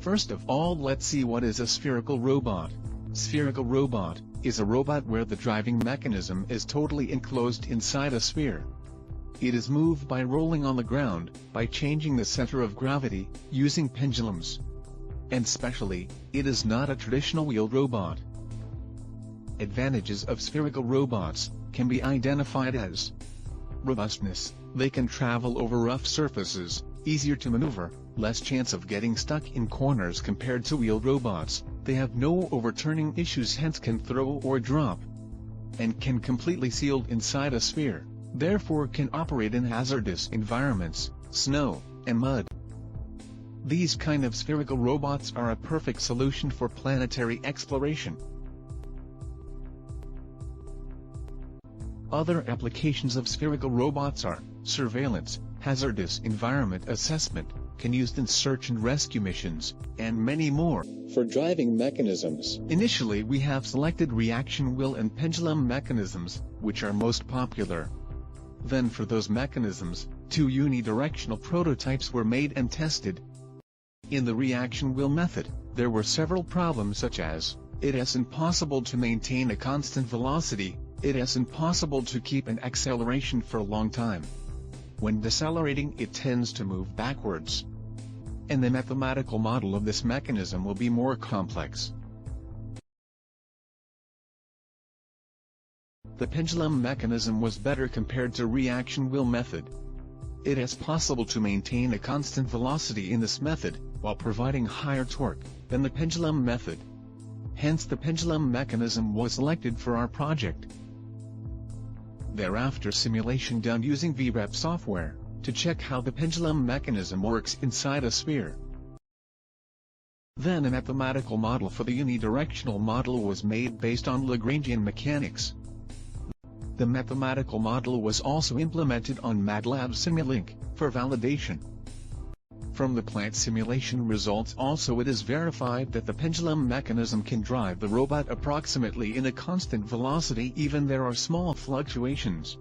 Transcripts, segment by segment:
First of all, let's see what is a spherical robot. Spherical robot is a robot where the driving mechanism is totally enclosed inside a sphere. It is moved by rolling on the ground, by changing the center of gravity, using pendulums. And specially, it is not a traditional wheeled robot. Advantages of spherical robots can be identified as robustness. They can travel over rough surfaces, easier to maneuver, less chance of getting stuck in corners compared to wheeled robots. They have no overturning issues, hence can throw or drop, and can completely sealed inside a sphere, therefore can operate in hazardous environments, snow, and mud. These kind of spherical robots are a perfect solution for planetary exploration. Other applications of spherical robots are surveillance, hazardous environment assessment, can used in search and rescue missions, and many more. For driving mechanisms, initially we have selected reaction wheel and pendulum mechanisms, which are most popular. Then for those mechanisms, 2 unidirectional prototypes were made and tested. In the reaction wheel method, there were several problems such as, it is impossible to maintain a constant velocity, it is impossible to keep an acceleration for a long time. When decelerating it tends to move backwards. And the mathematical model of this mechanism will be more complex. The pendulum mechanism was better compared to reaction wheel method. It is possible to maintain a constant velocity in this method, while providing higher torque, than the pendulum method. Hence the pendulum mechanism was selected for our project. Thereafter simulation done using VREP software, to check how the pendulum mechanism works inside a sphere. Then a mathematical model for the unidirectional model was made based on Lagrangian mechanics. The mathematical model was also implemented on MATLAB Simulink, for validation. From the plant simulation results also it is verified that the pendulum mechanism can drive the robot approximately in a constant velocity even there are small fluctuations.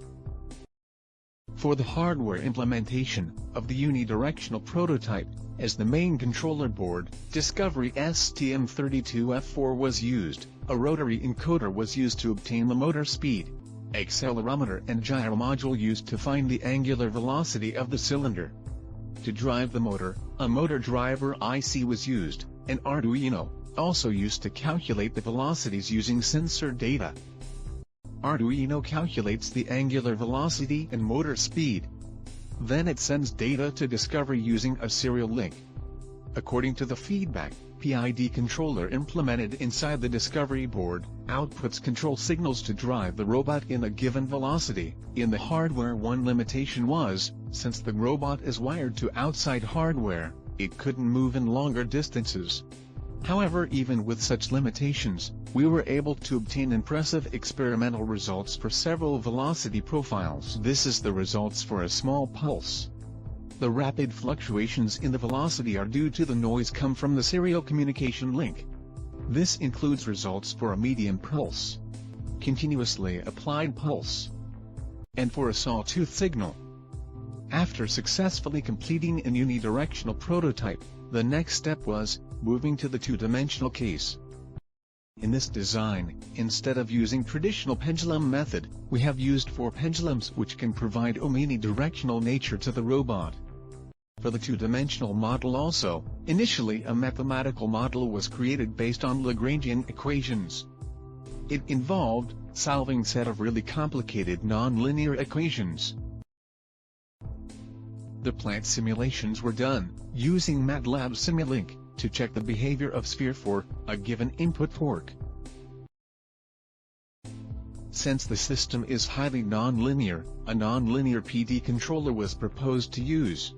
For the hardware implementation of the unidirectional prototype, as the main controller board, Discovery STM32F4 was used, a rotary encoder was used to obtain the motor speed, accelerometer and gyro module used to find the angular velocity of the cylinder. To drive the motor, a motor driver IC was used, and Arduino, also used to calculate the velocities using sensor data. Arduino calculates the angular velocity and motor speed. Then it sends data to Discovery using a serial link. According to the feedback, PID controller implemented inside the Discovery board, outputs control signals to drive the robot in a given velocity. In the hardware, one limitation was, since the robot is wired to outside hardware, it couldn't move in longer distances. However, even with such limitations, we were able to obtain impressive experimental results for several velocity profiles. This is the results for a small pulse. The rapid fluctuations in the velocity are due to the noise come from the serial communication link. This includes results for a medium pulse, continuously applied pulse, and for a sawtooth signal. After successfully completing a unidirectional prototype, the next step was moving to the two-dimensional case. In this design, instead of using traditional pendulum method, we have used 4 pendulums which can provide omnidirectional nature to the robot. For the two-dimensional model also, initially a mathematical model was created based on Lagrangian equations. It involved solving set of really complicated nonlinear equations. The plant simulations were done using MATLAB Simulink to check the behavior of sphere for a given input torque. Since the system is highly nonlinear, a nonlinear PD controller was proposed to use.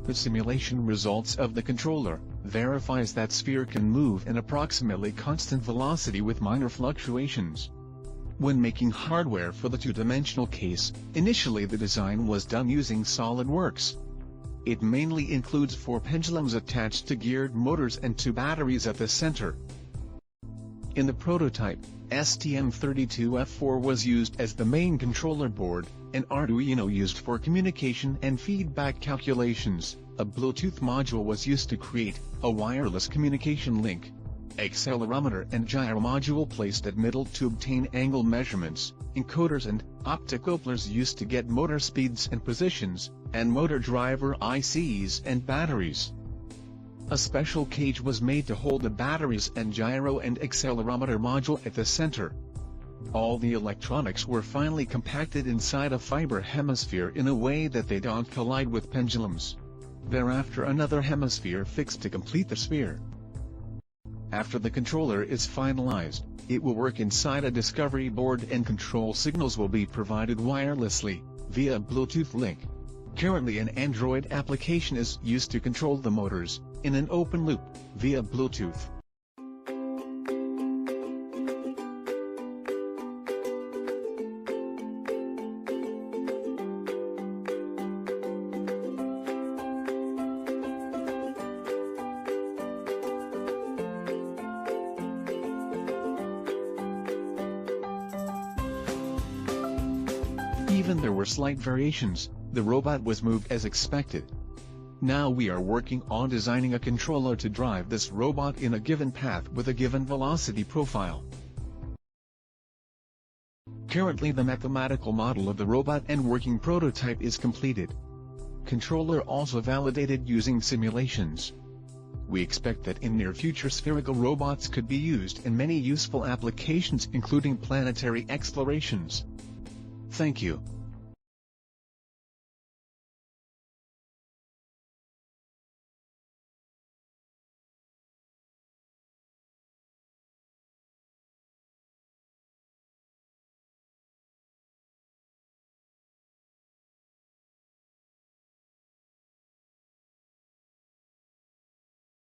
The simulation results of the controller verifies that sphere can move in approximately constant velocity with minor fluctuations. When making hardware for the two-dimensional case, initially the design was done using SolidWorks. It mainly includes 4 pendulums attached to geared motors and 2 batteries at the center. In the prototype, STM32F4 was used as the main controller board, an Arduino used for communication and feedback calculations, a Bluetooth module was used to create a wireless communication link, accelerometer and gyro module placed at middle to obtain angle measurements, encoders and optocouplers used to get motor speeds and positions, and motor driver ICs and batteries. A special cage was made to hold the batteries and gyro and accelerometer module at the center. All the electronics were finally compacted inside a fiber hemisphere in a way that they don't collide with pendulums. Thereafter another hemisphere fixed to complete the sphere. After the controller is finalized, it will work inside a discovery board and control signals will be provided wirelessly, via a Bluetooth link. Currently an Android application is used to control the motors, in an open loop, via Bluetooth. Even there were slight variations, the robot was moved as expected. Now we are working on designing a controller to drive this robot in a given path with a given velocity profile. Currently the mathematical model of the robot and working prototype is completed. Controller also validated using simulations. We expect that in near future spherical robots could be used in many useful applications including planetary explorations. Thank you.